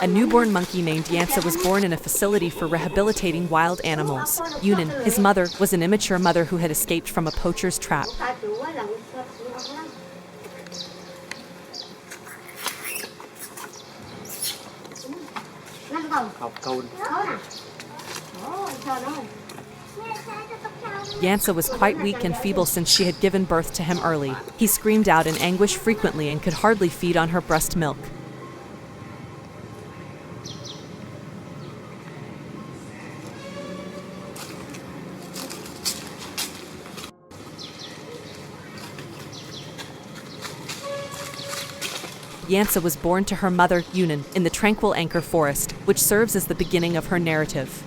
A newborn monkey named Yansa was born in a facility for rehabilitating wild animals. Yunin, his mother, was an immature mother who had escaped from a poacher's trap. Yansa was quite weak and feeble since she had given birth to him early. He screamed out in anguish frequently and could hardly feed on her breast milk. Yansa was born to her mother, Yunin, in the tranquil Anchor Forest, which serves as the beginning of her narrative.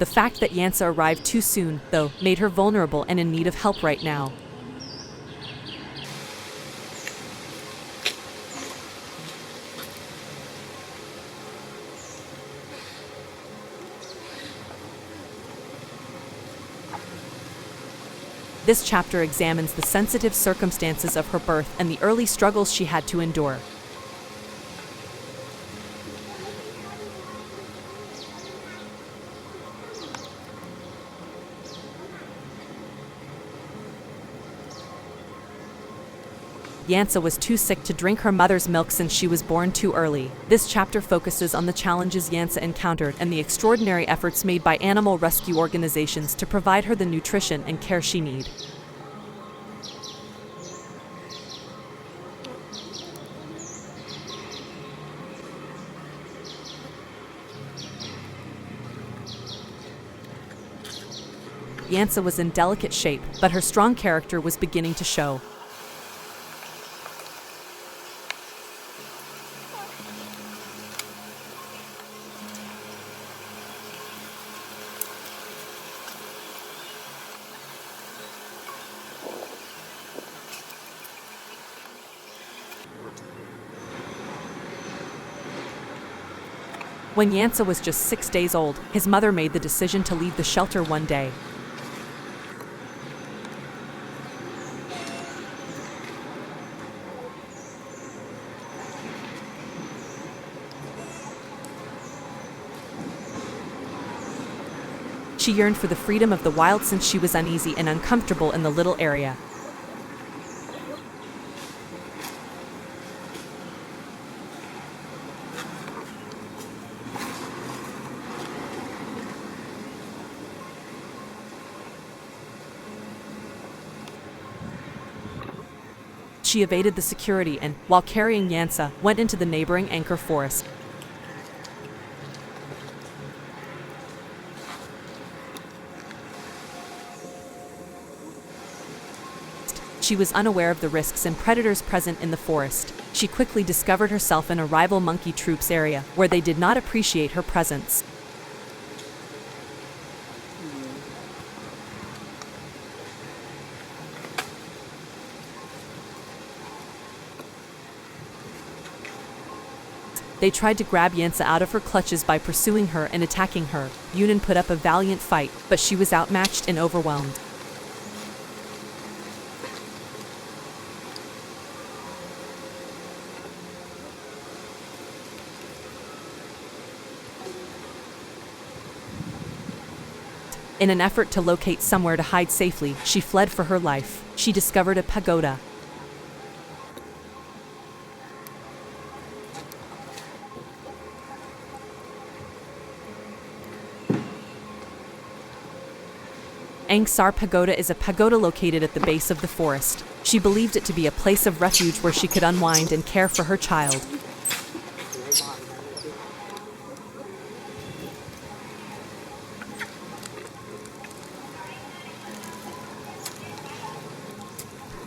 The fact that Yansa arrived too soon, though, made her vulnerable and in need of help right now. This chapter examines the sensitive circumstances of her birth and the early struggles she had to endure. Yansa was too sick to drink her mother's milk since she was born too early. This chapter focuses on the challenges Yansa encountered and the extraordinary efforts made by animal rescue organizations to provide her the nutrition and care she needed. Yansa was in delicate shape, but her strong character was beginning to show. When Yansa was just 6 days old, his mother made the decision to leave the shelter one day. She yearned for the freedom of the wild since she was uneasy and uncomfortable in the little area. She evaded the security and, while carrying Yansa, went into the neighboring Anchor Forest. She was unaware of the risks and predators present in the forest. She quickly discovered herself in a rival monkey troop's area, where they did not appreciate her presence. They tried to grab Yansa out of her clutches by pursuing her and attacking her. Yunin put up a valiant fight, but she was outmatched and overwhelmed. In an effort to locate somewhere to hide safely, she fled for her life. She discovered a pagoda. Angsar Pagoda is a pagoda located at the base of the forest. She believed it to be a place of refuge where she could unwind and care for her child.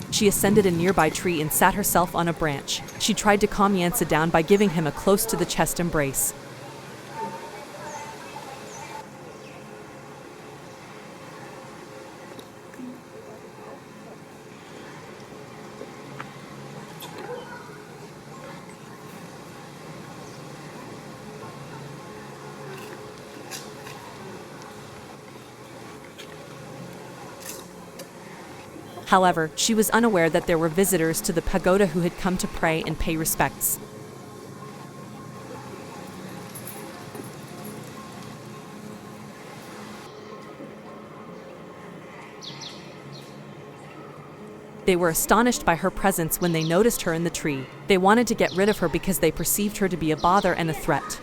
She ascended a nearby tree and sat herself on a branch. She tried to calm Yansa down by giving him a close-to-the-chest embrace. However, she was unaware that there were visitors to the pagoda who had come to pray and pay respects. They were astonished by her presence when they noticed her in the tree. They wanted to get rid of her because they perceived her to be a bother and a threat.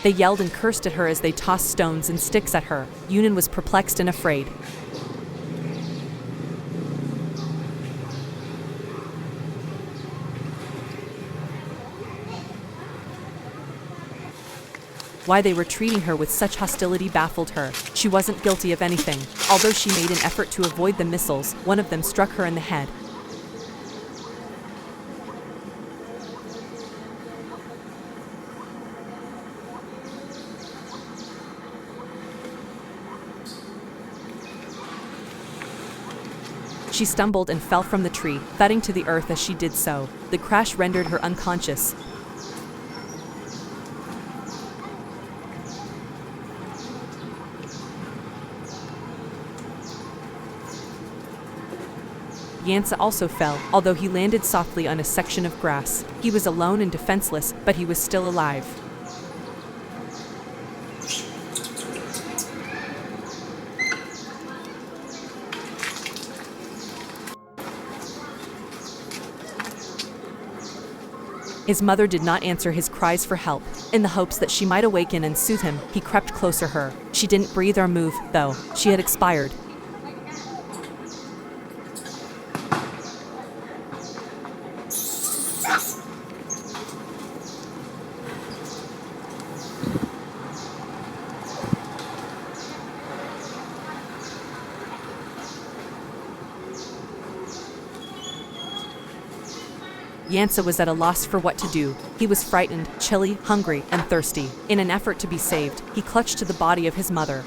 They yelled and cursed at her as they tossed stones and sticks at her. Yunan was perplexed and afraid. Why they were treating her with such hostility baffled her. She wasn't guilty of anything. Although she made an effort to avoid the missiles, one of them struck her in the head. She stumbled and fell from the tree, thudding to the earth as she did so. The crash rendered her unconscious. Yansa also fell, although he landed softly on a section of grass. He was alone and defenseless, but he was still alive. His mother did not answer his cries for help. In the hopes that she might awaken and soothe him, he crept closer to her. She didn't breathe or move, though. She had expired. Yansa was at a loss for what to do. He was frightened, chilly, hungry, and thirsty. In an effort to be saved, he clutched to the body of his mother.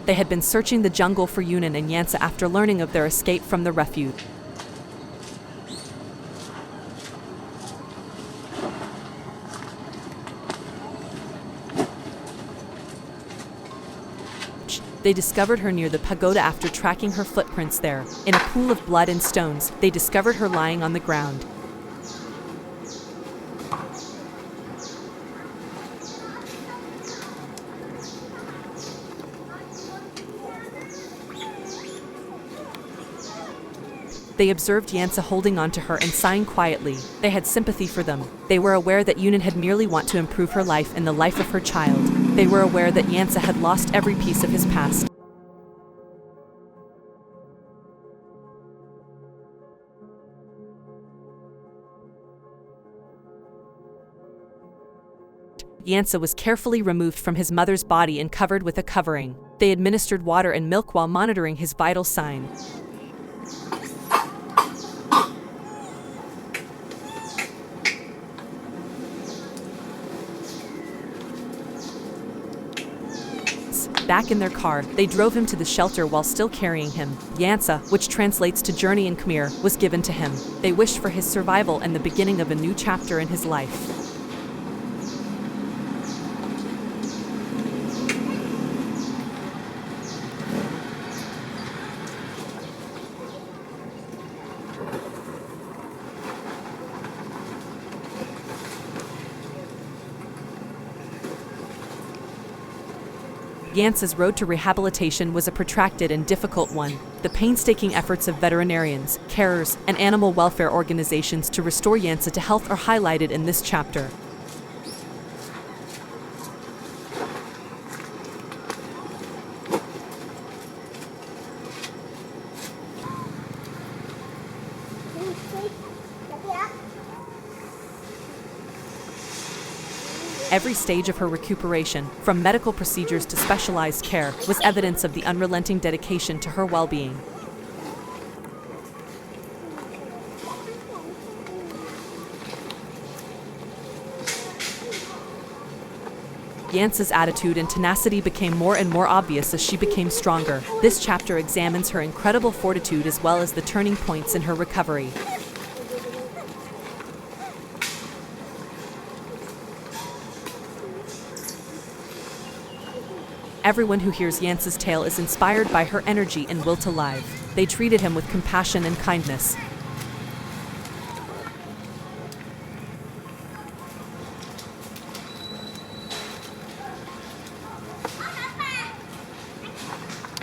They had been searching the jungle for Yunan and Yansa after learning of their escape from the refuge. They discovered her near the pagoda after tracking her footprints there. In a pool of blood and stones, they discovered her lying on the ground. They observed Yansa holding on to her and sighing quietly. They had sympathy for them. They were aware that Yunan had merely want to improve her life and the life of her child. They were aware that Yansa had lost every piece of his past. Yansa was carefully removed from his mother's body and covered with a covering. They administered water and milk while monitoring his vital signs. Back in their car, they drove him to the shelter while still carrying him. Yansa, which translates to journey in Khmer, was given to him. They wished for his survival and the beginning of a new chapter in his life. Yansa's road to rehabilitation was a protracted and difficult one. The painstaking efforts of veterinarians, carers, and animal welfare organizations to restore Yansa to health are highlighted in this chapter. Every stage of her recuperation, from medical procedures to specialized care, was evidence of the unrelenting dedication to her well-being. Yansa's attitude and tenacity became more and more obvious as she became stronger. This chapter examines her incredible fortitude as well as the turning points in her recovery. Everyone who hears Yansa's tale is inspired by her energy and will to live. They treated him with compassion and kindness.